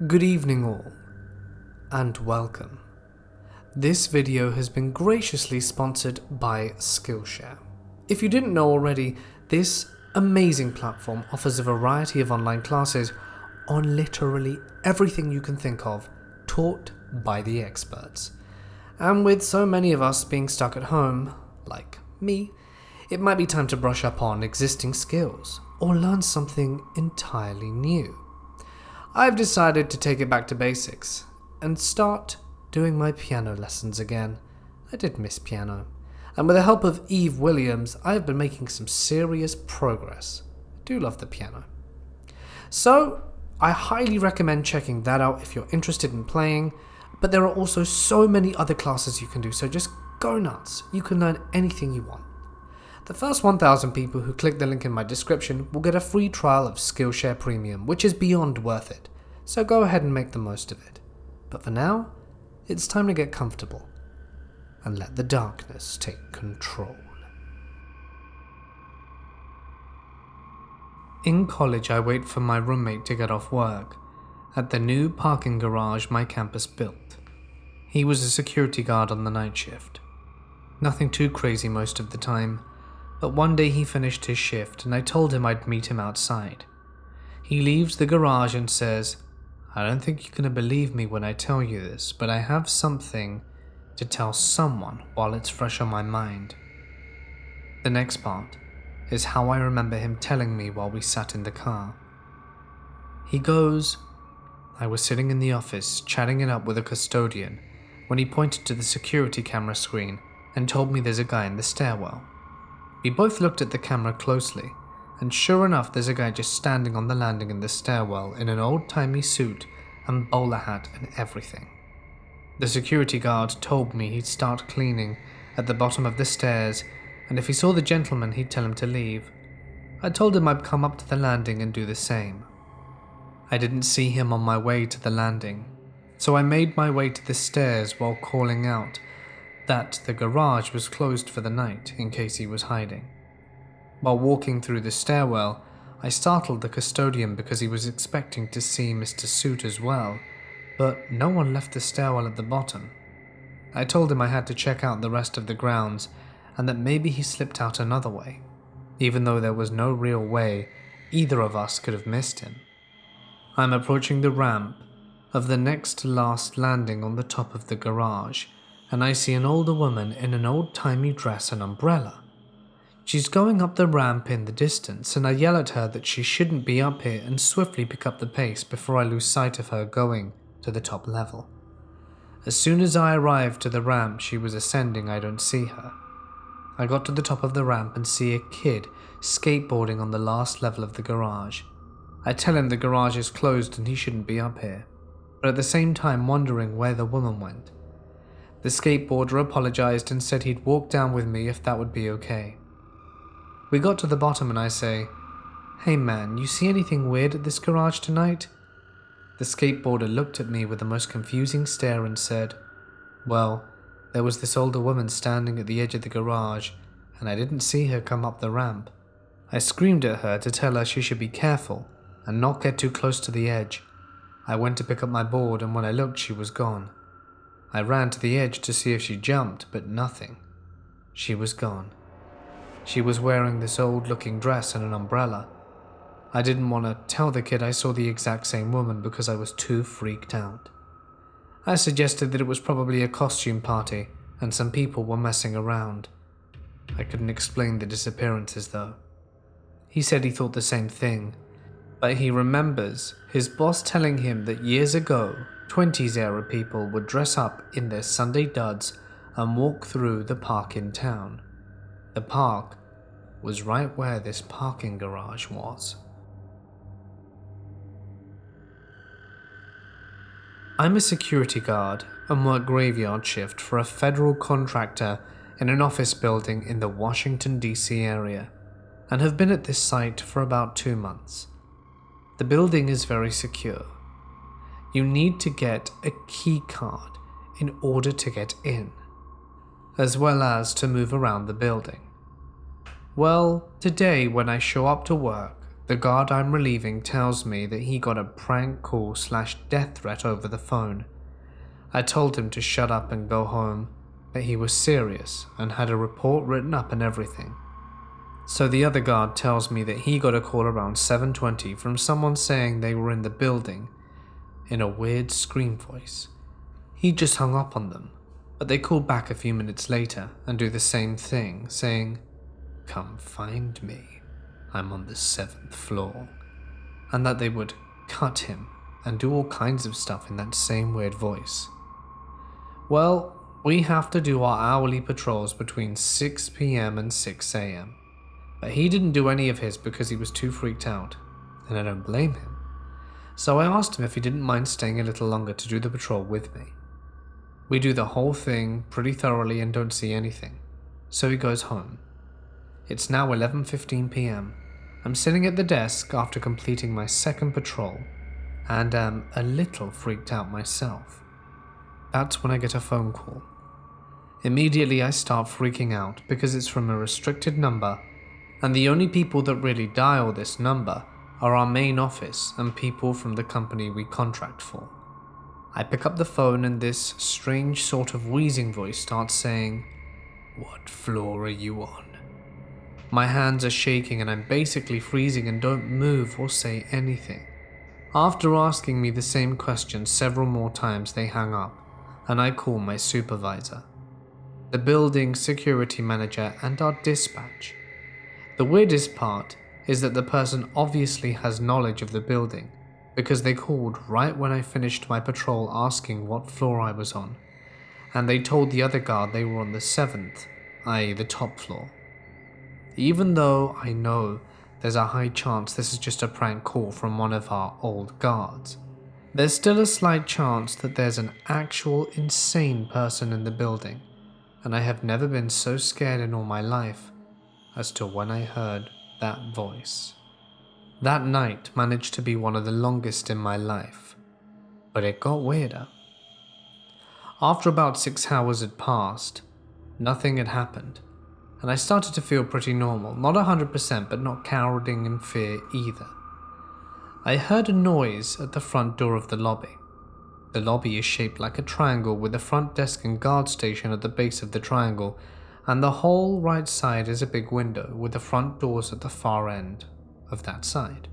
Good evening all, and welcome. This video has been graciously sponsored by Skillshare. If you didn't know already, this amazing platform offers a variety of online classes on literally everything you can think of, taught by the experts. And with so many of us being stuck at home, like me, it might be time to brush up on existing skills or learn something entirely new. I've decided to take it back to basics and start doing my piano lessons again. I did miss piano, and with the help of Eve Williams, I have been making some serious progress. I do love the piano. So, I highly recommend checking that out if you're interested in playing, but there are also so many other classes you can do, so just go nuts. You can learn anything you want. The first 1,000 people who click the link in my description will get a free trial of Skillshare Premium, which is beyond worth it, so go ahead and make the most of it. But for now, it's time to get comfortable and let the darkness take control. In college, I wait for my roommate to get off work at the new parking garage my campus built. He was a security guard on the night shift. Nothing too crazy most of the time, but one day he finished his shift and I told him I'd meet him outside. He leaves the garage and says, "I don't think you're going to believe me when I tell you this, but I have something to tell someone while it's fresh on my mind." The next part is how I remember him telling me while we sat in the car. He goes, "I was sitting in the office chatting it up with a custodian when he pointed to the security camera screen and told me there's a guy in the stairwell. We both looked at the camera closely, and sure enough there's a guy just standing on the landing in the stairwell in an old-timey suit and bowler hat and everything. The security guard told me he'd start cleaning at the bottom of the stairs, and if he saw the gentleman he'd tell him to leave. I told him I'd come up to the landing and do the same. I didn't see him on my way to the landing, so I made my way to the stairs while calling out that the garage was closed for the night in case he was hiding. While walking through the stairwell, I startled the custodian because he was expecting to see Mr. Suit as well, but no one left the stairwell at the bottom. I told him I had to check out the rest of the grounds and that maybe he slipped out another way, even though there was no real way either of us could have missed him. I'm approaching the ramp of the next to last landing on the top of the garage, and I see an older woman in an old-timey dress and umbrella. She's going up the ramp in the distance, and I yell at her that she shouldn't be up here and swiftly pick up the pace before I lose sight of her going to the top level. As soon as I arrive to the ramp she was ascending, I don't see her. I got to the top of the ramp and see a kid skateboarding on the last level of the garage. I tell him the garage is closed and he shouldn't be up here, but at the same time wondering where the woman went. The skateboarder apologized and said he'd walk down with me if that would be okay. We got to the bottom and I say, "Hey man, you see anything weird at this garage tonight?" The skateboarder looked at me with the most confusing stare and said, "Well, there was this older woman standing at the edge of the garage and I didn't see her come up the ramp. I screamed at her to tell her she should be careful and not get too close to the edge. I went to pick up my board and when I looked she was gone. I ran to the edge to see if she jumped, but nothing. She was gone. She was wearing this old-looking dress and an umbrella. I didn't want to tell the kid I saw the exact same woman because I was too freaked out. I suggested that it was probably a costume party and some people were messing around. I couldn't explain the disappearances though. He said he thought the same thing, but he remembers his boss telling him that years ago, 20s era people would dress up in their Sunday duds and walk through the park in town. The park was right where this parking garage was. I'm a security guard and work graveyard shift for a federal contractor in an office building in the Washington, D.C. area, and have been at this site for about 2 months. The building is very secure. You need to get a key card in order to get in, as well as to move around the building. Well, today when I show up to work, The guard I'm relieving tells me that he got a prank call / death threat over the phone. I told him to shut up and go home, that he was serious and had a report written up and everything. So the other guard tells me that he got a call around 7:20 from someone saying they were in the building in a weird scream voice. He just hung up on them, but they called back a few minutes later and do the same thing, saying, "Come find me, I'm on the 7th floor," and that they would cut him and do all kinds of stuff in that same weird voice. Well, we have to do our hourly patrols between 6 p.m. and 6 a.m. But he didn't do any of his because he was too freaked out, and I don't blame him. So I asked him if he didn't mind staying a little longer to do the patrol with me. We do the whole thing pretty thoroughly and don't see anything, so he goes home. It's now 11:15 p.m. I'm sitting at the desk after completing my second patrol, and am a little freaked out myself. That's when I get a phone call. Immediately I start freaking out because it's from a restricted number, and the only people that really dial this number are our main office and people from the company we contract for. I pick up the phone and this strange sort of wheezing voice starts saying, "What floor are you on?" My hands are shaking and I'm basically freezing and don't move or say anything. After asking me the same question several more times, they hang up and I call my supervisor, the building security manager, and our dispatch. The weirdest part is that the person obviously has knowledge of the building because they called right when I finished my patrol asking what floor I was on, and they told the other guard they were on the 7th, i.e. the top floor. Even though I know there's a high chance this is just a prank call from one of our old guards, there's still a slight chance that there's an actual insane person in the building, and I have never been so scared in all my life as to when I heard that voice. That night managed to be one of the longest in my life, but it got weirder. After about 6 hours had passed, nothing had happened, and I started to feel pretty normal, not 100% but not cowering in fear either. I heard a noise at the front door of the lobby. The lobby is shaped like a triangle with the front desk and guard station at the base of the triangle, and the whole right side is a big window with the front doors at the far end of that side.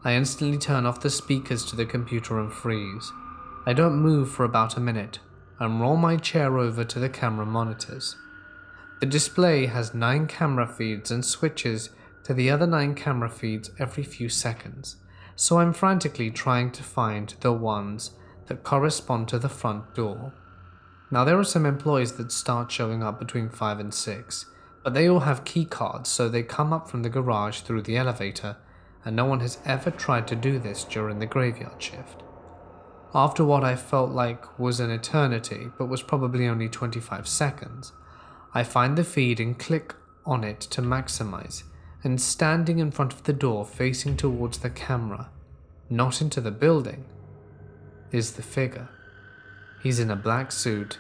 I instantly turn off the speakers to the computer and freeze. I don't move for about a minute and roll my chair over to the camera monitors. The display has 9 camera feeds and switches to the other 9 camera feeds every few seconds, so I'm frantically trying to find the ones that correspond to the front door. Now there are some employees that start showing up between 5 and 6, but they all have key cards, so they come up from the garage through the elevator, and no one has ever tried to do this during the graveyard shift. After what I felt like was an eternity, but was probably only 25 seconds, I find the feed and click on it to maximize, and standing in front of the door facing towards the camera, not into the building, is the figure. He's in a black suit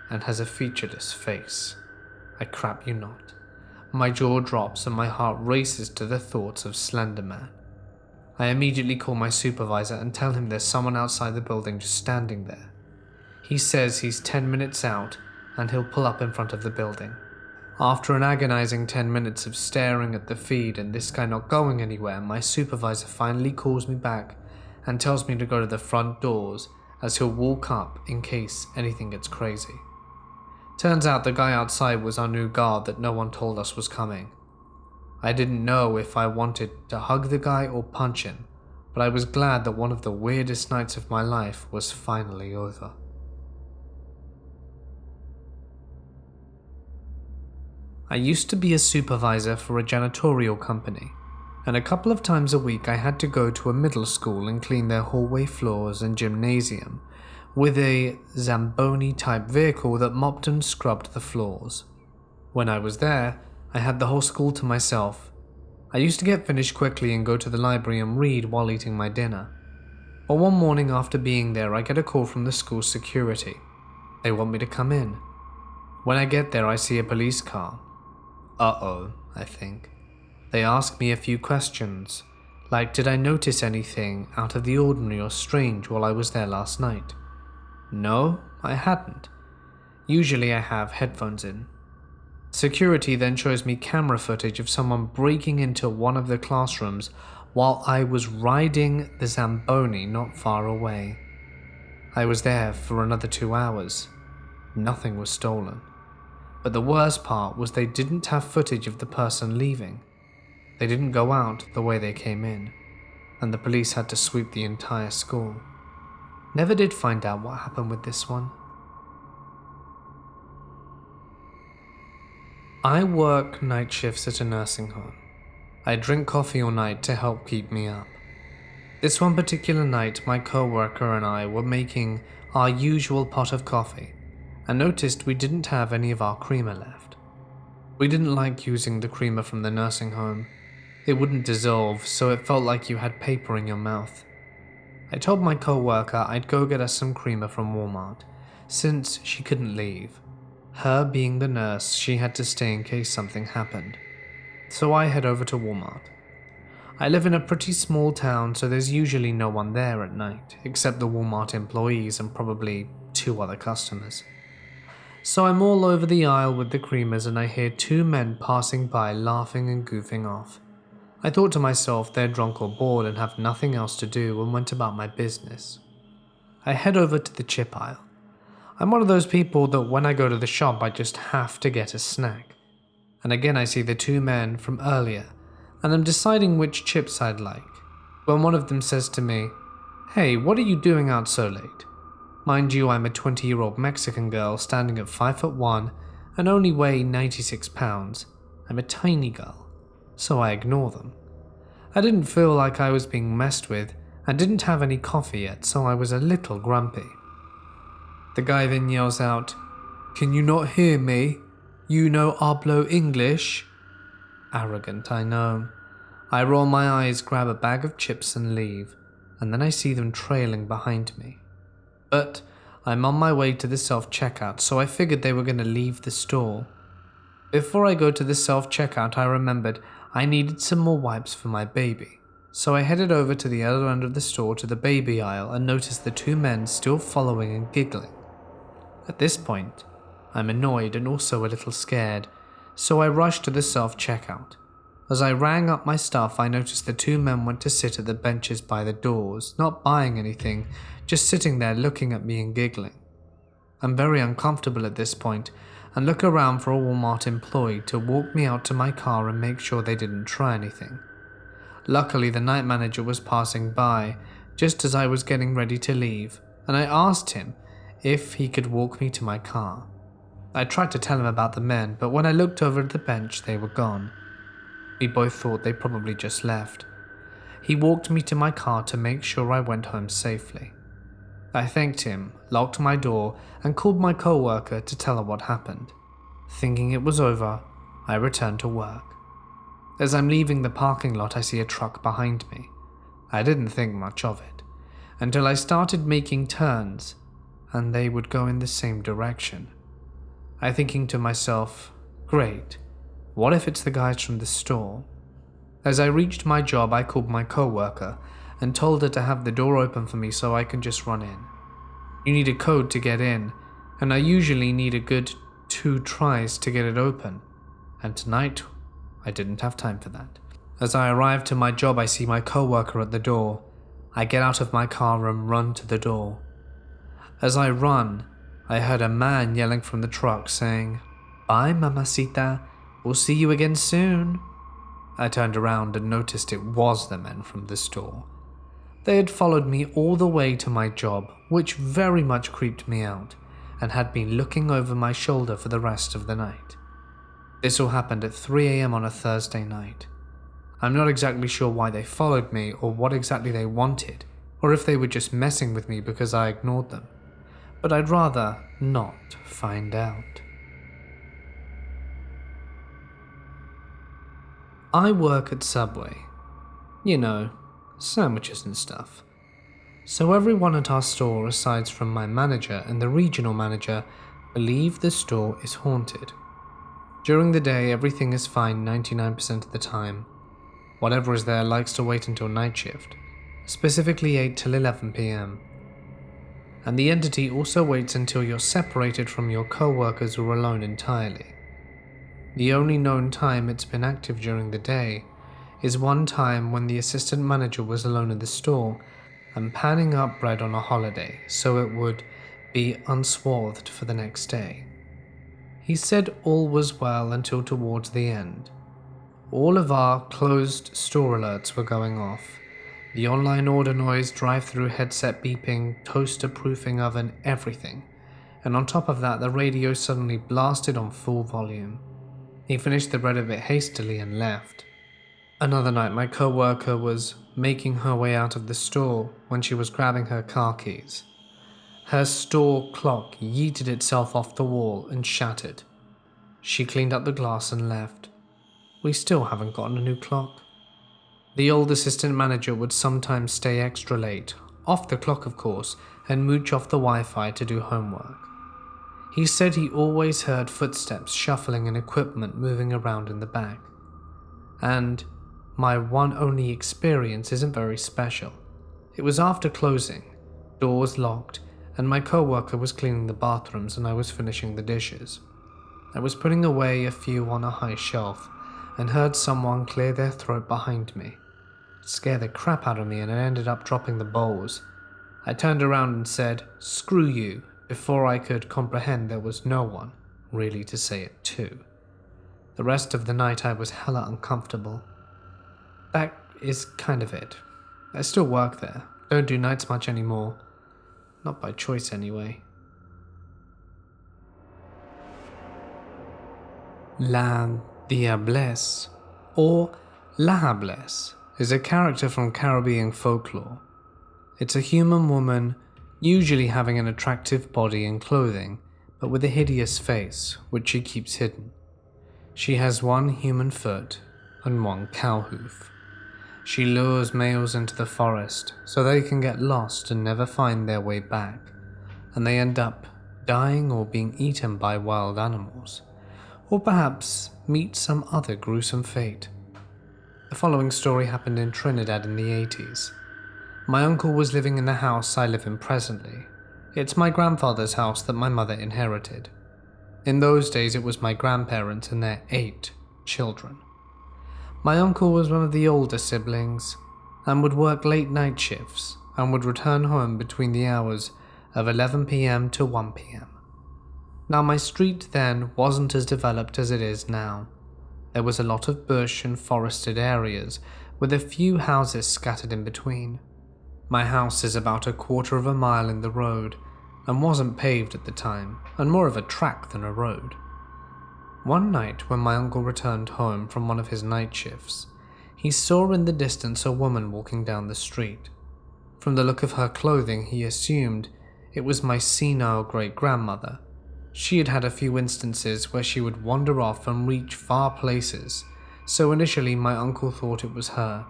and has a featureless face. I crap you not. My jaw drops and my heart races to the thoughts of Slender Man. I immediately call my supervisor and tell him there's someone outside the building just standing there. He says he's 10 minutes out and he'll pull up in front of the building. After an agonizing 10 minutes of staring at the feed and this guy not going anywhere, my supervisor finally calls me back and tells me to go to the front doors as he'll walk up in case anything gets crazy. Turns out the guy outside was our new guard that no one told us was coming. I didn't know if I wanted to hug the guy or punch him, but I was glad that one of the weirdest nights of my life was finally over. I used to be a supervisor for a janitorial company, and a couple of times a week I had to go to a middle school and clean their hallway floors and gymnasium with a Zamboni-type vehicle that mopped and scrubbed the floors. When I was there, I had the whole school to myself. I used to get finished quickly and go to the library and read while eating my dinner. But one morning after being there, I get a call from the school security. They want me to come in. When I get there, I see a police car. Uh-oh, I think. They ask me a few questions, like did I notice anything out of the ordinary or strange while I was there last night? No, I hadn't. Usually I have headphones in. Security then shows me camera footage of someone breaking into one of the classrooms while I was riding the Zamboni not far away. I was there for another 2 hours. Nothing was stolen. But the worst part was they didn't have footage of the person leaving. They didn't go out the way they came in, and the police had to sweep the entire school. Never did find out what happened with this one. I work night shifts at a nursing home. I drink coffee all night to help keep me up. This one particular night, my co-worker and I were making our usual pot of coffee and noticed we didn't have any of our creamer left. We didn't like using the creamer from the nursing home. It wouldn't dissolve, so it felt like you had paper in your mouth. I told my co-worker I'd go get us some creamer from Walmart, since she couldn't leave. Her being the nurse, she had to stay in case something happened. So I head over to Walmart. I live in a pretty small town, so there's usually no one there at night, except the Walmart employees and probably 2 other customers. So I'm all over the aisle with the creamers and I hear 2 men passing by laughing and goofing off. I thought to myself they're drunk or bored and have nothing else to do and went about my business. I head over to the chip aisle. I'm one of those people that when I go to the shop I just have to get a snack. And again I see the 2 men from earlier and I'm deciding which chips I'd like, when one of them says to me, "Hey, what are you doing out so late?" Mind you, I'm a 20-year-old Mexican girl standing at 5'1" and only weigh 96 pounds. I'm a tiny girl, so I ignore them. I didn't feel like I was being messed with and didn't have any coffee yet, so I was a little grumpy. The guy then yells out, "Can you not hear me? You no hablo English?" Arrogant, I know. I roll my eyes, grab a bag of chips and leave, and then I see them trailing behind me. But I'm on my way to the self-checkout, so I figured they were going to leave the store. Before I go to the self-checkout, I remembered I needed some more wipes for my baby. So I headed over to the other end of the store to the baby aisle and noticed the 2 men still following and giggling. At this point, I'm annoyed and also a little scared, so I rushed to the self-checkout. As I rang up my stuff, I noticed the 2 men went to sit at the benches by the doors, not buying anything, just sitting there looking at me and giggling. I'm very uncomfortable at this point and look around for a Walmart employee to walk me out to my car and make sure they didn't try anything. Luckily, the night manager was passing by just as I was getting ready to leave, and I asked him if he could walk me to my car. I tried to tell him about the men, but when I looked over at the bench, they were gone. We both thought they probably just left. He walked me to my car to make sure I went home safely. I thanked him, locked my door, and called my co-worker to tell her what happened. Thinking it was over, I returned to work. As I'm leaving the parking lot, I see a truck behind me. I didn't think much of it, until I started making turns, and they would go in the same direction. I thinking to myself, great, what if it's the guys from the store? As I reached my job, I called my co-worker and told her to have the door open for me so I can just run in. You need a code to get in, and I usually need a good 2 tries to get it open, and tonight I didn't have time for that. As I arrive to my job, I see my co-worker at the door. I get out of my car and run to the door. As I run, I heard a man yelling from the truck saying, "Bye, mamacita, we'll see you again soon." I turned around and noticed it was the men from the store. They had followed me all the way to my job, which very much creeped me out, and had been looking over my shoulder for the rest of the night. This all happened at 3 a.m. on a Thursday night. I'm not exactly sure why they followed me or what exactly they wanted, or if they were just messing with me because I ignored them, but I'd rather not find out. I work at Subway. You know, sandwiches and stuff. So everyone at our store, aside from my manager and the regional manager, believe the store is haunted. During the day, everything is fine 99% of the time, Whatever is there likes to wait until night shift, specifically 8 till 11 p.m. And the entity also waits until you're separated from your co-workers or alone entirely. The only known time it's been active during the day is one time when the assistant manager was alone in the store and panning up bread on a holiday so it would be unswathed for the next day. He said all was well until towards the end. All of our closed store alerts were going off. The online order noise, drive-through headset beeping, toaster proofing oven, everything. And on top of that, the radio suddenly blasted on full volume. He finished the bread a bit hastily and left. Another night, my co-worker was making her way out of the store when she was grabbing her car keys. Her store clock yeeted itself off the wall and shattered. She cleaned up the glass and left. We still haven't gotten a new clock. The old assistant manager would sometimes stay extra late, off the clock of course, and mooch off the Wi-Fi to do homework. He said he always heard footsteps shuffling and equipment moving around in the back. And my one only experience isn't very special. It was after closing, doors locked, and my co-worker was cleaning the bathrooms and I was finishing the dishes. I was putting away a few on a high shelf and heard someone clear their throat behind me. It scared the crap out of me and I ended up dropping the bowls. I turned around and said, "Screw you," before I could comprehend there was no one really to say it to. The rest of the night I was hella uncomfortable. That is kind of it. I still work there, don't do nights much anymore. Not by choice anyway. La Diablesse, or La Hablesse, is a character from Caribbean folklore. It's a human woman, usually having an attractive body and clothing, but with a hideous face, which she keeps hidden. She has one human foot and one cow hoof. She lures males into the forest so they can get lost and never find their way back, and they end up dying or being eaten by wild animals, or perhaps meet some other gruesome fate. The following story happened in Trinidad in the 80s. My uncle was living in the house I live in presently. It's my grandfather's house that my mother inherited. In those days it was my grandparents and their 8 children. My uncle was one of the older siblings and would work late night shifts and would return home between the hours of 11 p.m. to 1 p.m. Now my street then wasn't as developed as it is now. There was a lot of bush and forested areas with a few houses scattered in between. My house is about a quarter of a mile in the road and wasn't paved at the time and more of a track than a road. One night when my uncle returned home from one of his night shifts, he saw in the distance a woman walking down the street. From the look of her clothing, he assumed it was my senile great-grandmother. She had had a few instances where she would wander off and reach far places, so initially my uncle thought it was her.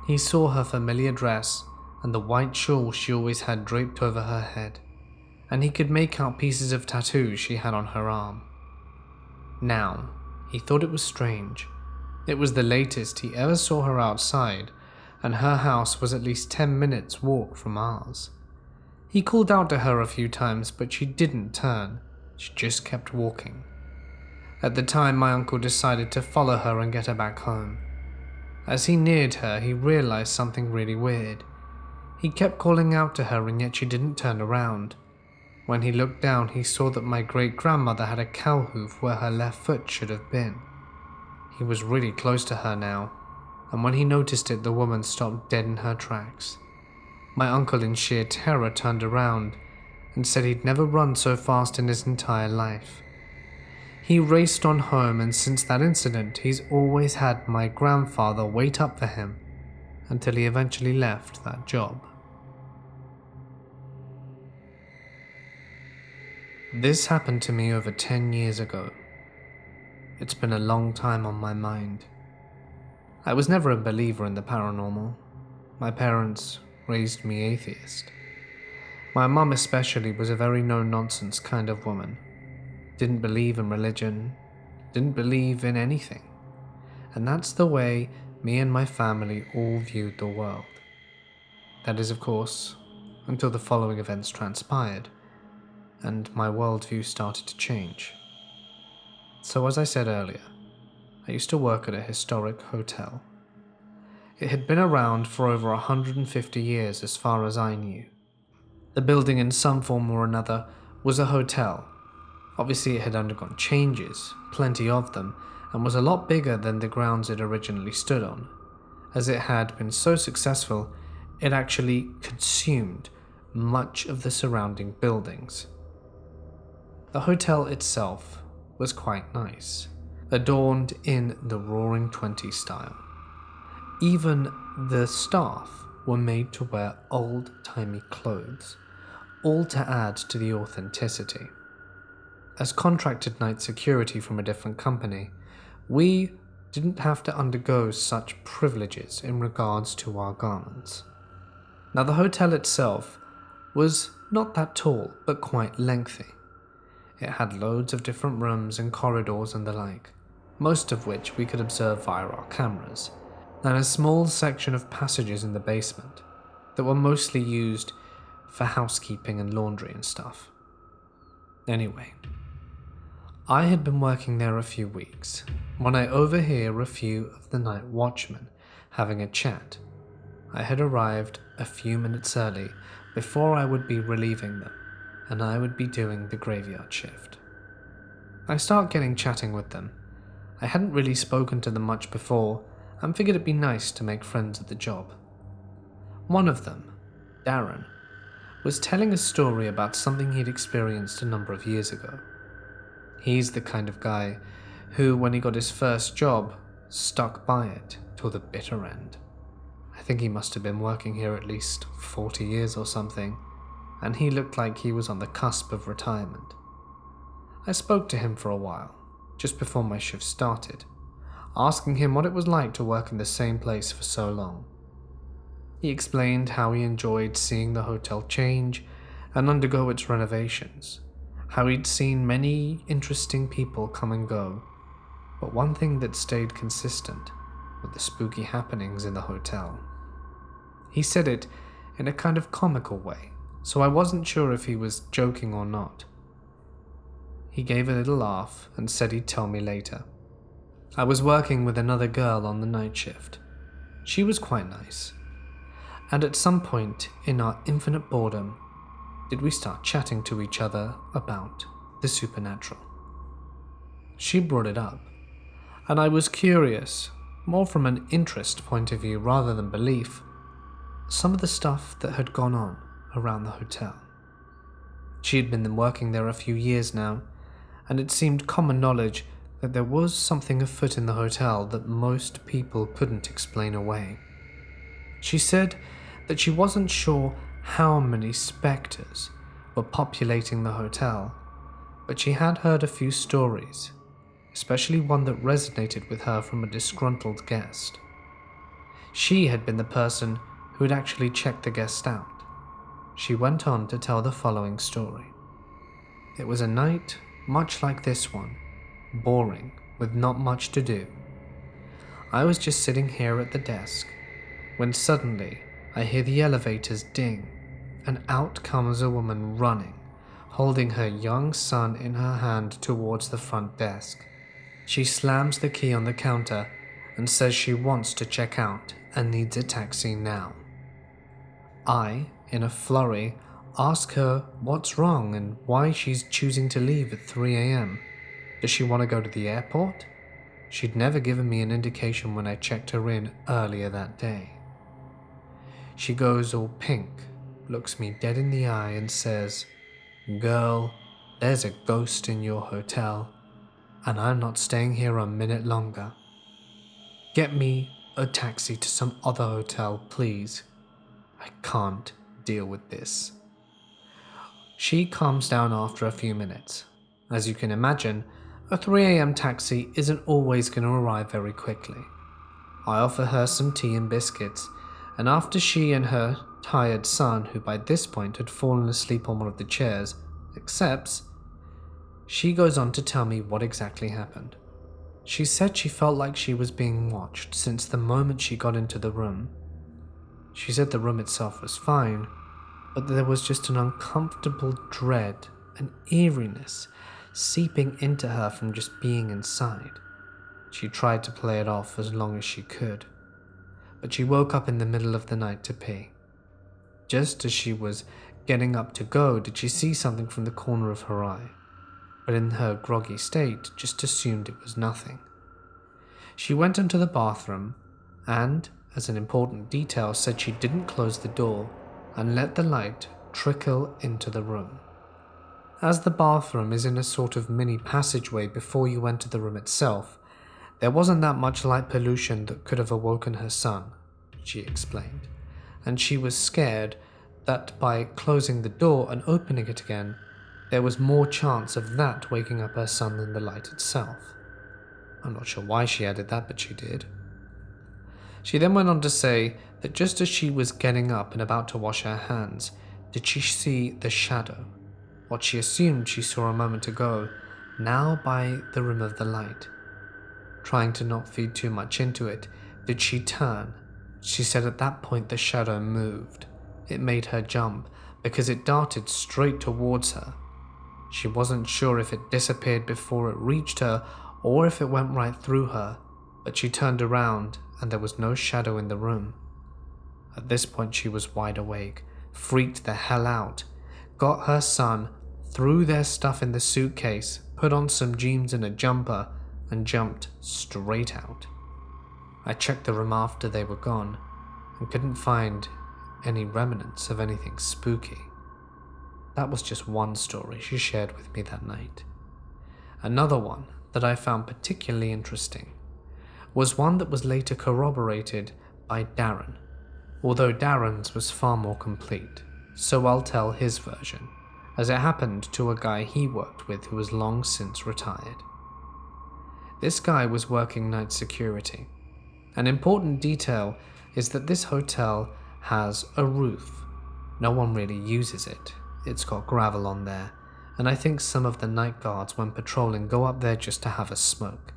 He saw her familiar dress and the white shawl she always had draped over her head, and he could make out pieces of tattoos she had on her arm. Now, he thought it was strange. It was the latest he ever saw her outside, and her house was at least 10 minutes walk from ours. He called out to her a few times, but she didn't turn. She just kept walking. At the time, my uncle decided to follow her and get her back home. As he neared her, he realized something really weird. He kept calling out to her and yet she didn't turn around. When he looked down, he saw that my great-grandmother had a cow hoof where her left foot should have been. He was really close to her now, and when he noticed it, the woman stopped dead in her tracks. My uncle, in sheer terror, turned around and said he'd never run so fast in his entire life. He raced on home, and since that incident, he's always had my grandfather wait up for him until he eventually left that job. This happened to me over 10 years ago. It's been a long time on my mind. I was never a believer in the paranormal. My parents raised me atheist. My mum especially was a very no-nonsense kind of woman. Didn't believe in religion, didn't believe in anything. And that's the way me and my family all viewed the world. That is, of course, until the following events transpired, and my worldview started to change. So as I said earlier, I used to work at a historic hotel. It had been around for over 150 years as far as I knew. The building in some form or another was a hotel. Obviously it had undergone changes, plenty of them, and was a lot bigger than the grounds it originally stood on. As it had been so successful, it actually consumed much of the surrounding buildings. The hotel itself was quite nice, adorned in the Roaring Twenties style. Even the staff were made to wear old-timey clothes, all to add to the authenticity. As contracted night security from a different company, we didn't have to undergo such privileges in regards to our garments. Now, the hotel itself was not that tall, but quite lengthy. It had loads of different rooms and corridors and the like, most of which we could observe via our cameras, and a small section of passages in the basement that were mostly used for housekeeping and laundry and stuff. Anyway, I had been working there a few weeks when I overhear a few of the night watchmen having a chat. I had arrived a few minutes early before I would be relieving them, and I would be doing the graveyard shift. I start getting chatting with them. I hadn't really spoken to them much before and figured it'd be nice to make friends at the job. One of them, Darren, was telling a story about something he'd experienced a number of years ago. He's the kind of guy who, when he got his first job, stuck by it till the bitter end. I think he must have been working here at least 40 years or something, and he looked like he was on the cusp of retirement. I spoke to him for a while, just before my shift started, asking him what it was like to work in the same place for so long. He explained how he enjoyed seeing the hotel change and undergo its renovations, how he'd seen many interesting people come and go, but one thing that stayed consistent were the spooky happenings in the hotel. He said it in a kind of comical way, so I wasn't sure if he was joking or not. He gave a little laugh and said he'd tell me later. I was working with another girl on the night shift. She was quite nice. And at some point in our infinite boredom, did we start chatting to each other about the supernatural. She brought it up, and I was curious, more from an interest point of view rather than belief, some of the stuff that had gone on around the hotel. She had been working there a few years now, and it seemed common knowledge that there was something afoot in the hotel that most people couldn't explain away. She said that she wasn't sure how many spectres were populating the hotel, but she had heard a few stories, especially one that resonated with her from a disgruntled guest. She had been the person who had actually checked the guest out. She went on to tell the following story. It was a night much like this one, boring, with not much to do. I was just sitting here at the desk, when suddenly I hear the elevators ding, and out comes a woman running, holding her young son in her hand towards the front desk. She slams the key on the counter and says she wants to check out and needs a taxi now. I, in a flurry, ask her what's wrong and why she's choosing to leave at 3 a.m. Does she want to go to the airport? She'd never given me an indication when I checked her in earlier that day. She goes all pink, looks me dead in the eye and says, "Girl, there's a ghost in your hotel, and I'm not staying here a minute longer. Get me a taxi to some other hotel, please. I can't deal with this." She calms down after a few minutes. As you can imagine, a 3 a.m. taxi isn't always going to arrive very quickly. I offer her some tea and biscuits, and after she and her tired son, who by this point had fallen asleep on one of the chairs, accepts, she goes on to tell me what exactly happened. She said she felt like she was being watched since the moment she got into the room. She said the room itself was fine, but there was just an uncomfortable dread and eeriness seeping into her from just being inside. She tried to play it off as long as she could, but she woke up in the middle of the night to pee. Just as she was getting up to go, did she see something from the corner of her eye, but in her groggy state just assumed it was nothing. She went into the bathroom and, as an important detail, said she didn't close the door and let the light trickle into the room. As the bathroom is in a sort of mini passageway before you enter the room itself, there wasn't that much light pollution that could have awoken her son, she explained, and she was scared that by closing the door and opening it again, there was more chance of that waking up her son than the light itself. I'm not sure why she added that, but she did. She then went on to say that just as she was getting up and about to wash her hands, did she see the shadow, what she assumed she saw a moment ago, now by the rim of the light. Trying to not feed too much into it, did she turn? She said at that point the shadow moved. It made her jump because it darted straight towards her. She wasn't sure if it disappeared before it reached her or if it went right through her, but she turned around and there was no shadow in the room. At this point she was wide awake, freaked the hell out, got her son, threw their stuff in the suitcase, put on some jeans and a jumper, and jumped straight out. I checked the room after they were gone and couldn't find any remnants of anything spooky. That was just one story she shared with me that night. Another one that I found particularly interesting was one that was later corroborated by Darren, although Darren's was far more complete, so I'll tell his version, as it happened to a guy he worked with who was long since retired. This guy was working night security. An important detail is that this hotel has a roof. No one really uses it. It's got gravel on there, and I think some of the night guards when patrolling go up there just to have a smoke.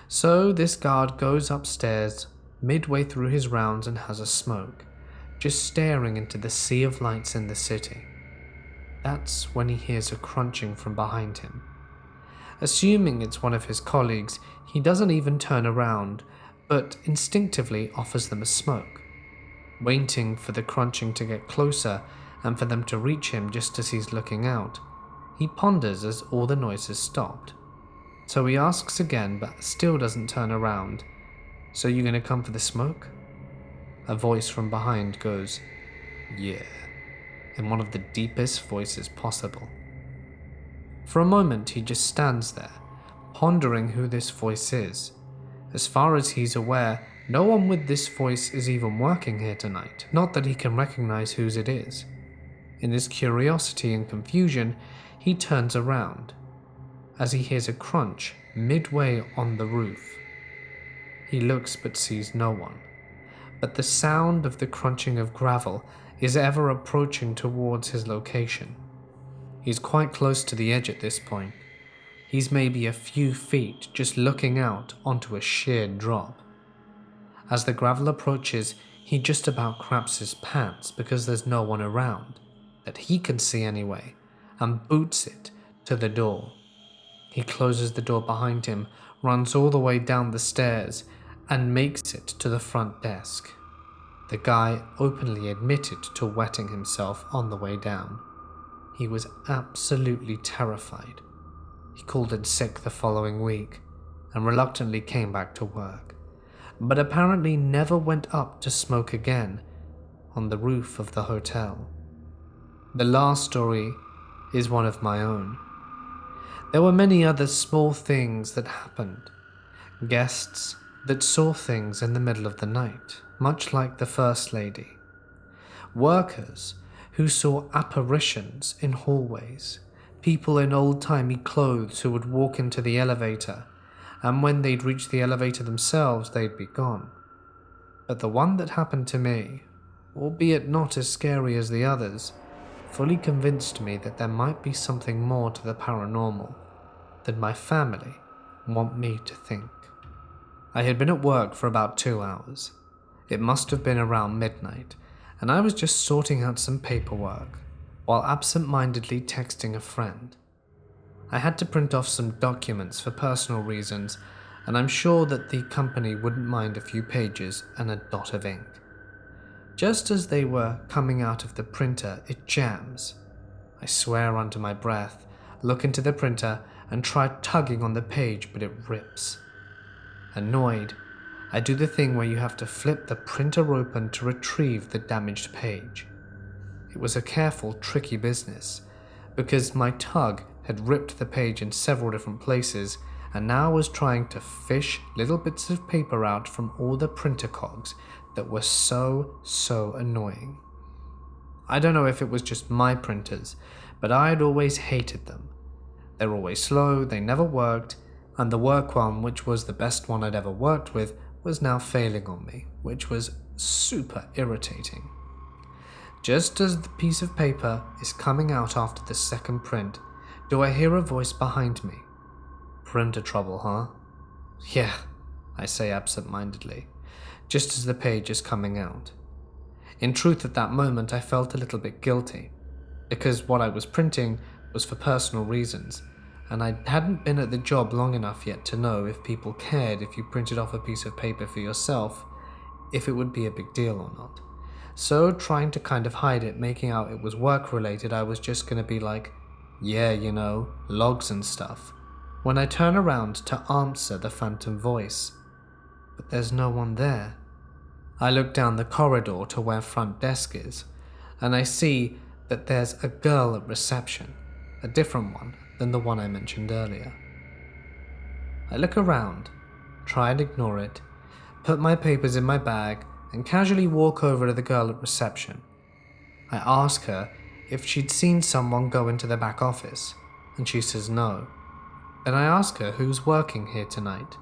So this guard goes upstairs midway through his rounds and has a smoke, just staring into the sea of lights in the city. That's when he hears a crunching from behind him. Assuming it's one of his colleagues, he doesn't even turn around, but instinctively offers them a smoke, waiting for the crunching to get closer and for them to reach him just as he's looking out. He ponders as all the noises stopped. So he asks again, but still doesn't turn around. "So you gonna come for the smoke?" A voice from behind goes, "Yeah," in one of the deepest voices possible. For a moment he just stands there, pondering who this voice is. As far as he's aware, no one with this voice is even working here tonight, not that he can recognize whose it is. In his curiosity and confusion, he turns around, as he hears a crunch midway on the roof. He looks but sees no one, but the sound of the crunching of gravel is ever approaching towards his location. He's quite close to the edge at this point. He's maybe a few feet just looking out onto a sheer drop. As the gravel approaches, he just about craps his pants because there's no one around, that he can see anyway, and boots it to the door. He closes the door behind him, runs all the way down the stairs, and makes it to the front desk. The guy openly admitted to wetting himself on the way down. He was absolutely terrified. He called in sick the following week and reluctantly came back to work, but apparently never went up to smoke again on the roof of the hotel. The last story is one of my own. There were many other small things that happened. Guests that saw things in the middle of the night, much like the First Lady. Workers who saw apparitions in hallways. People in old-timey clothes who would walk into the elevator, and when they'd reach the elevator themselves, they'd be gone. But the one that happened to me, albeit not as scary as the others, fully convinced me that there might be something more to the paranormal than my family, want me to think. I had been at work for about 2 hours. It must have been around midnight, and I was just sorting out some paperwork while absent-mindedly texting a friend. I had to print off some documents for personal reasons, and I'm sure that the company wouldn't mind a few pages and a dot of ink. Just as they were coming out of the printer, it jams. I swear under my breath, look into the printer, and try tugging on the page, but it rips. Annoyed, I do the thing where you have to flip the printer open to retrieve the damaged page. It was a careful, tricky business, because my tug had ripped the page in several different places, and now I was trying to fish little bits of paper out from all the printer cogs that were so annoying. I don't know if it was just my printers, but I had always hated them. They were always slow, they never worked, and the work one, which was the best one I'd ever worked with, was now failing on me, which was super irritating. Just as the piece of paper is coming out after the second print, do I hear a voice behind me. "Printer trouble, huh?" "Yeah," I say absent-mindedly, just as the page is coming out. In truth, at that moment I felt a little bit guilty, because what I was printing was for personal reasons, and I hadn't been at the job long enough yet to know if people cared if you printed off a piece of paper for yourself, if it would be a big deal or not. So, trying to kind of hide it, making out it was work-related, I was just gonna be like, "Yeah, you know, logs and stuff," when I turn around to answer the phantom voice. But there's no one there. I look down the corridor to where front desk is, and I see that there's a girl at reception, a different one than the one I mentioned earlier. I look around, try and ignore it, put my papers in my bag, and casually walk over to the girl at reception. I ask her if she'd seen someone go into the back office, and she says no. Then I ask her who's working here tonight.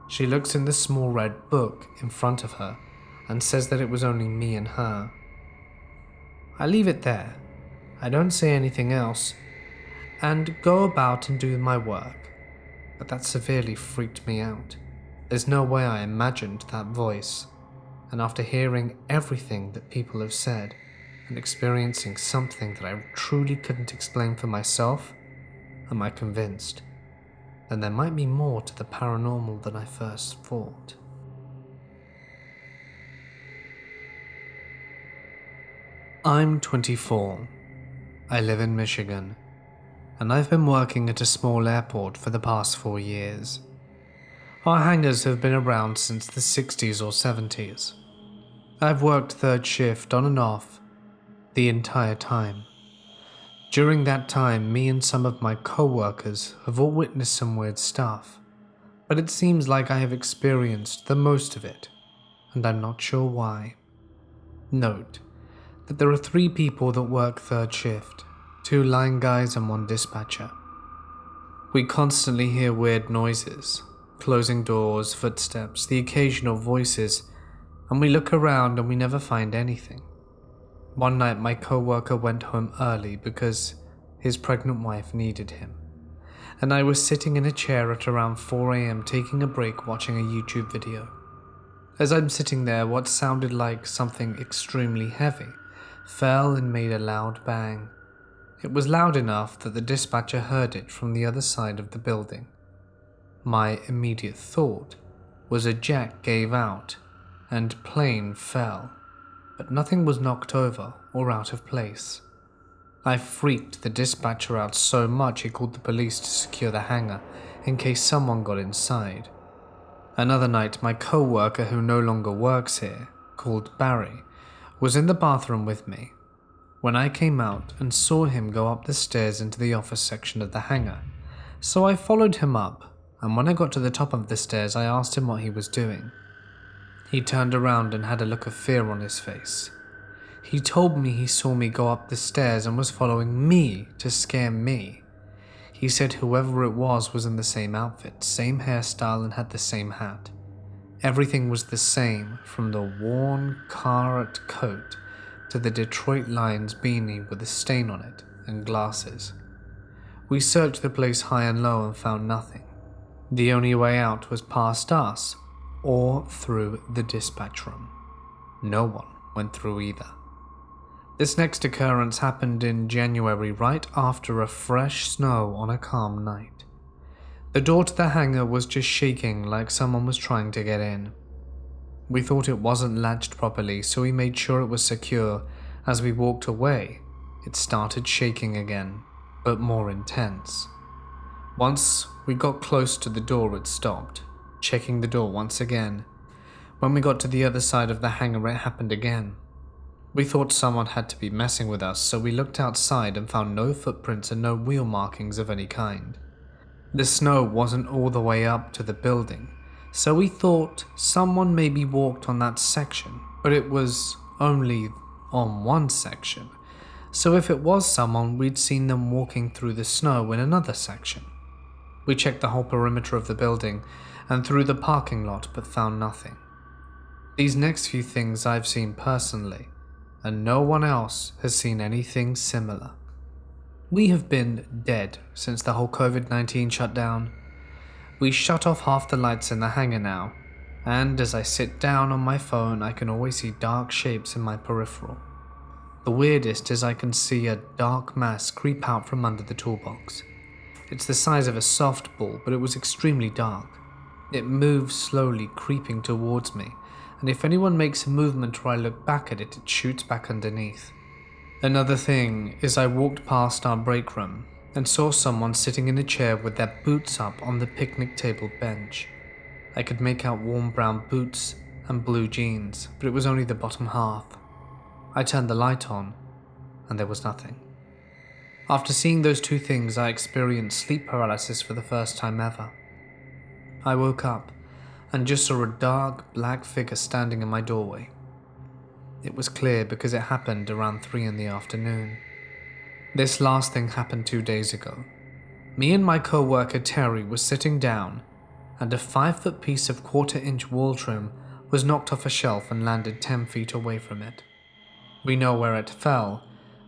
She looks in the small red book in front of her and says that it was only me and her. I leave it there. I don't say anything else, and go about and do my work, but that severely freaked me out. There's no way I imagined that voice, and after hearing everything that people have said and experiencing something that I truly couldn't explain for myself, am I convinced that there might be more to the paranormal than I first thought. I'm 24. I live in Michigan, and I've been working at a small airport for the past 4 years. Our hangars have been around since the 60s or 70s. I've worked third shift on and off the entire time. During that time, me and some of my co-workers have all witnessed some weird stuff, but it seems like I have experienced the most of it, and I'm not sure why. Note that there are 3 people that work third shift, 2 line guys and 1 dispatcher. We constantly hear weird noises, closing doors, footsteps, the occasional voices, and we look around and we never find anything. One night my co-worker went home early because his pregnant wife needed him, and I was sitting in a chair at around 4 AM taking a break watching a YouTube video. As I'm sitting there, what sounded like something extremely heavy fell and made a loud bang. It was loud enough that the dispatcher heard it from the other side of the building. My immediate thought was a jack gave out and plane fell, but nothing was knocked over or out of place. I freaked the dispatcher out so much he called the police to secure the hangar in case someone got inside. Another night, my co-worker who no longer works here, called Barry, was in the bathroom with me when I came out and saw him go up the stairs into the office section of the hangar. So I followed him up, and when I got to the top of the stairs, I asked him what he was doing. He turned around and had a look of fear on his face. He told me he saw me go up the stairs and was following me to scare me. He said whoever it was in the same outfit, same hairstyle, and had the same hat. Everything was the same, from the worn carrot coat to the Detroit Lions beanie with a stain on it and glasses. We searched the place high and low and found nothing. The only way out was past us or through the dispatch room. No one went through either. This next occurrence happened in January, right after a fresh snow on a calm night. The door to the hangar was just shaking like someone was trying to get in. We thought it wasn't latched properly, so we made sure it was secure. As we walked away, it started shaking again, but more intense. Once we got close to the door, it stopped, checking the door once again. When we got to the other side of the hangar, it happened again. We thought someone had to be messing with us, so we looked outside and found no footprints and no wheel markings of any kind. The snow wasn't all the way up to the building, so we thought someone maybe walked on that section, but it was only on one section. So if it was someone, we'd seen them walking through the snow in another section. We checked the whole perimeter of the building and through the parking lot, but found nothing. These next few things I've seen personally, and no one else has seen anything similar. We have been dead since the whole COVID-19 shutdown. We shut off half the lights in the hangar now, and as I sit down on my phone, I can always see dark shapes in my peripheral. The weirdest is I can see a dark mass creep out from under the toolbox. It's the size of a softball, but it was extremely dark. It moves slowly, creeping towards me, and if anyone makes a movement or I look back at it, it shoots back underneath. Another thing is I walked past our break room and saw someone sitting in a chair with their boots up on the picnic table bench. I could make out warm brown boots and blue jeans, but it was only the bottom half. I turned the light on, and there was nothing. After seeing those two things, I experienced sleep paralysis for the first time ever. I woke up and just saw a dark black figure standing in my doorway. It was clear because it happened around 3 in the afternoon. This last thing happened 2 days ago. Me and my co-worker Terry were sitting down, and a 5-foot piece of 1/4-inch wall trim was knocked off a shelf and landed 10 feet away from it. We know where it fell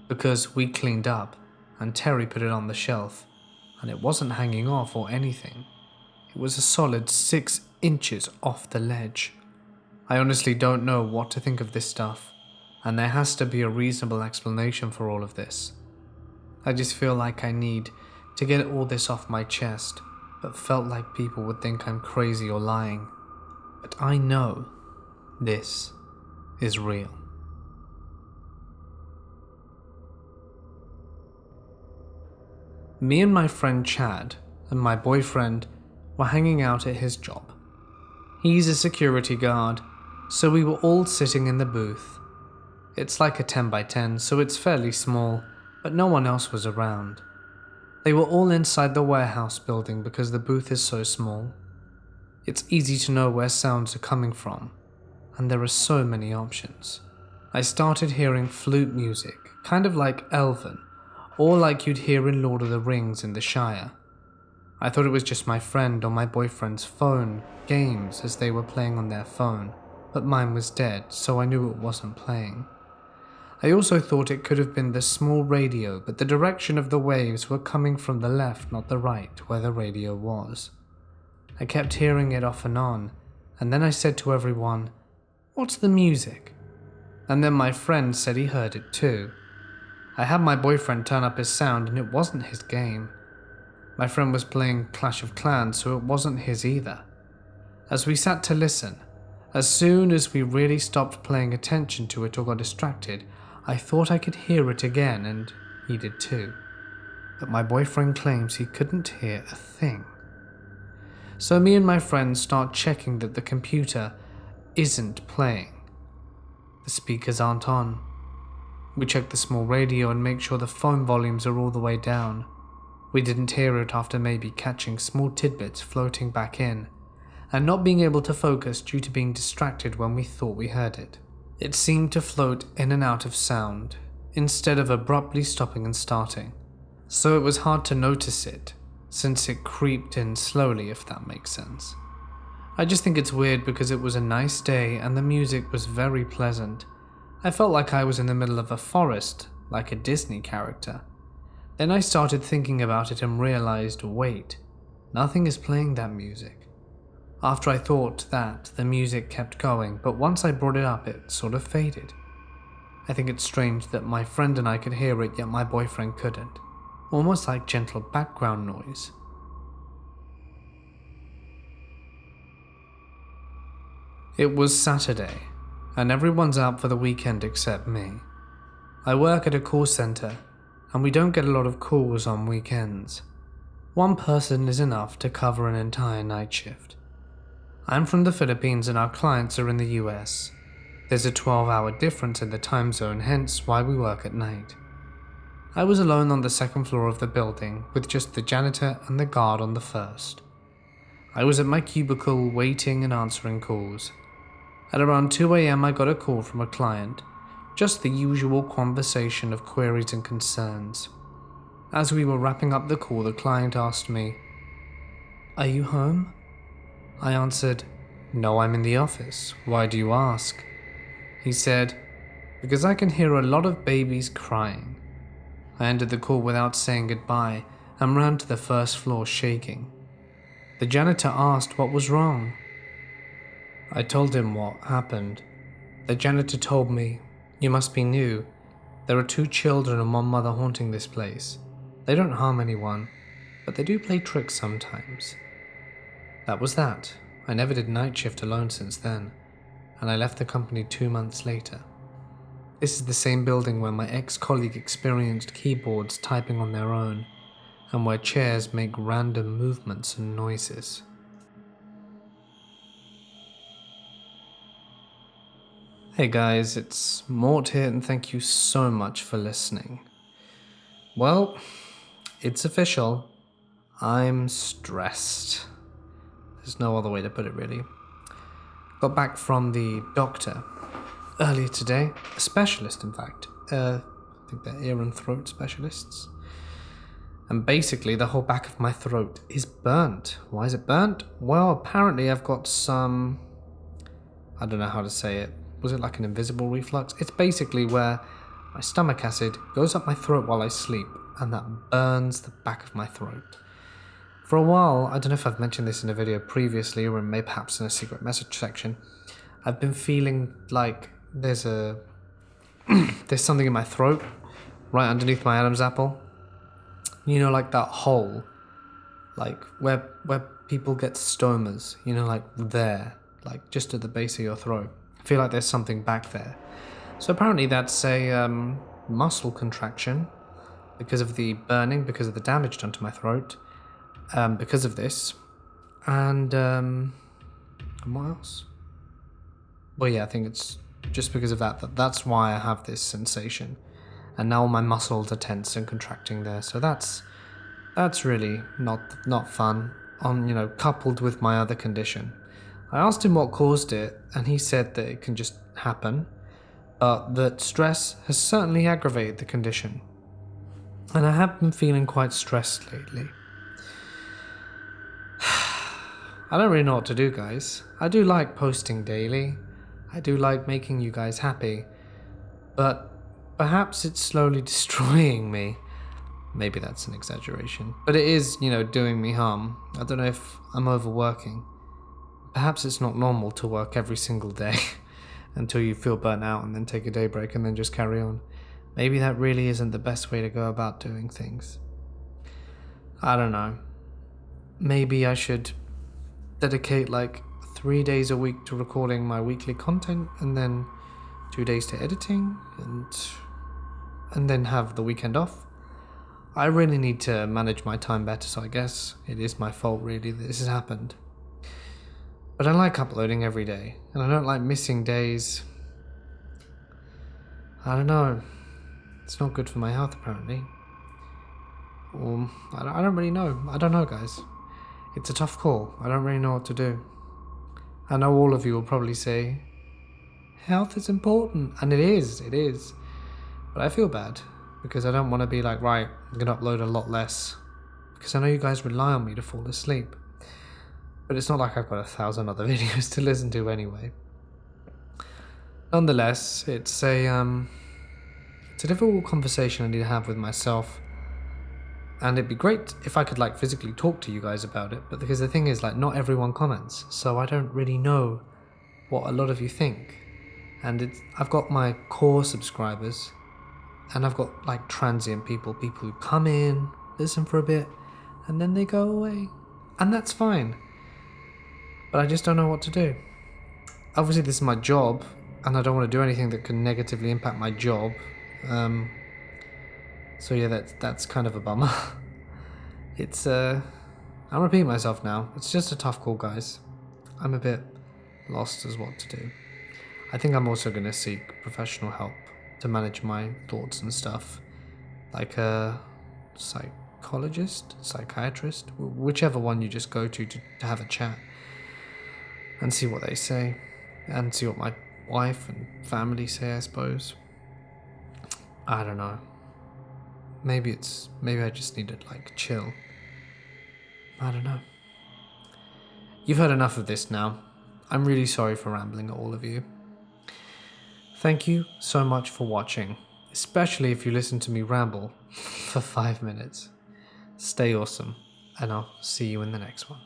because we cleaned up and Terry put it on the shelf, and it wasn't hanging off or anything. It was a solid 6 inches off the ledge. I honestly don't know what to think of this stuff, and there has to be a reasonable explanation for all of this. I just feel like I need to get all this off my chest, but felt like people would think I'm crazy or lying. But I know this is real. Me and my friend Chad and my boyfriend were hanging out at his job. He's a security guard, so we were all sitting in the booth. It's like a 10 by 10, so it's fairly small, but no one else was around. They were all inside the warehouse building because the booth is so small. It's easy to know where sounds are coming from, and there are so many options. I started hearing flute music, kind of like Elven, or like you'd hear in Lord of the Rings in the Shire. I thought it was just my friend or my boyfriend's phone games as they were playing on their phone, but mine was dead, so I knew it wasn't playing. I also thought it could have been the small radio, but the direction of the waves were coming from the left, not the right, where the radio was. I kept hearing it off and on, and then I said to everyone, "What's the music?" And then my friend said he heard it too. I had my boyfriend turn up his sound, and it wasn't his game. My friend was playing Clash of Clans, so it wasn't his either. As we sat to listen, as soon as we really stopped paying attention to it or got distracted, I thought I could hear it again, and he did too. But my boyfriend claims he couldn't hear a thing. So me and my friend start checking that the computer isn't playing. The speakers aren't on. We check the small radio and make sure the phone volumes are all the way down. We didn't hear it after maybe catching small tidbits floating back in, and not being able to focus due to being distracted when we thought we heard it. It seemed to float in and out of sound, instead of abruptly stopping and starting. So it was hard to notice it, since it creeped in slowly, if that makes sense. I just think it's weird because it was a nice day and the music was very pleasant. I felt like I was in the middle of a forest, like a Disney character. Then I started thinking about it and realized, wait, Nothing is playing that music. After I thought that, the music kept going, but once I brought it up, it sort of faded. I think it's strange that my friend and I could hear it, yet my boyfriend couldn't. Almost like gentle background noise. It was Saturday, and everyone's out for the weekend except me. I work at a call center, and we don't get a lot of calls on weekends. One person is enough to cover an entire night shift. I'm from the Philippines and our clients are in the US. There's a 12-hour difference in the time zone, hence why we work at night. I was alone on the second floor of the building, with just the janitor and the guard on the first. I was at my cubicle waiting and answering calls. At around 2 a.m. I got a call from a client, just the usual conversation of queries and concerns. As we were wrapping up the call, the client asked me, "Are you home?" I answered, "No, I'm in the office. Why do you ask?" He said, "Because I can hear a lot of babies crying." I ended the call without saying goodbye and ran to the first floor shaking. The janitor asked what was wrong. I told him what happened. The janitor told me, "You must be new. There are 2 children and 1 mother haunting this place. They don't harm anyone, but they do play tricks sometimes." That was that. I never did night shift alone since then, and I left the company 2 months later. This is the same building where my ex-colleague experienced keyboards typing on their own, and where chairs make random movements and noises. Hey guys, it's Mort here and thank you so much for listening. Well, it's official. I'm stressed. There's no other way to put it really. Got back from the doctor earlier today, a specialist in fact. I think they're ear and throat specialists. And basically the whole back of my throat is burnt. Why is it burnt? Well, apparently I've got some, I don't know how to say it. Was it like an invisible reflux? It's basically where my stomach acid goes up my throat while I sleep, and that burns the back of my throat. For a while, I don't know if I've mentioned this in a video previously or maybe perhaps in a secret message section, I've been feeling like there's something in my throat, right underneath my Adam's apple. You know, like that hole, like where people get stomas, you know, like there, like just at the base of your throat. I feel like there's something back there. So apparently that's a muscle contraction because of the burning, because of the damage done to my throat, because of this. And what else? Well, yeah, I think it's just because of that. That's why I have this sensation. And now my muscles are tense and contracting there. So that's really not fun, coupled with my other condition. I asked him what caused it, and he said that it can just happen, but that stress has certainly aggravated the condition. And I have been feeling quite stressed lately. I don't really know what to do, guys. I do like posting daily. I do like making you guys happy. But perhaps it's slowly destroying me. Maybe that's an exaggeration. But it is, doing me harm. I don't know if I'm overworking. Perhaps it's not normal to work every single day until you feel burnt out and then take a day break and then just carry on. Maybe that really isn't the best way to go about doing things. I don't know. Maybe I should dedicate like 3 days a week to recording my weekly content and then 2 days to editing and then have the weekend off. I really need to manage my time better, so I guess it is my fault really that this has happened. But I like uploading every day, and I don't like missing days. I don't know. It's not good for my health, apparently. Or, I don't really know. I don't know, guys. It's a tough call. I don't really know what to do. I know all of you will probably say, health is important, and it is. But I feel bad, because I don't want to be like, right, I'm going to upload a lot less, because I know you guys rely on me to fall asleep. But it's not like I've got 1,000 other videos to listen to anyway. Nonetheless, it's a difficult conversation I need to have with myself And it'd be great if I could like physically talk to you guys about it, but because the thing is like not everyone comments, so I don't really know what a lot of you think. And I've got my core subscribers, and I've got like transient people who come in, listen for a bit, and then they go away. And that's fine. But I just don't know what to do. Obviously this is my job, and I don't want to do anything that can negatively impact my job. So yeah, that's kind of a bummer. It's I'm repeating myself now. It's just a tough call, guys. I'm a bit lost as what to do. I think I'm also going to seek professional help to manage my thoughts and stuff. Like a psychologist, psychiatrist, whichever one you just go to have a chat. And see what they say. And see what my wife and family say, I suppose. I don't know. Maybe I just need to like chill. I don't know. You've heard enough of this now. I'm really sorry for rambling at all of you. Thank you so much for watching, especially if you listen to me ramble for 5 minutes. Stay awesome, and I'll see you in the next one.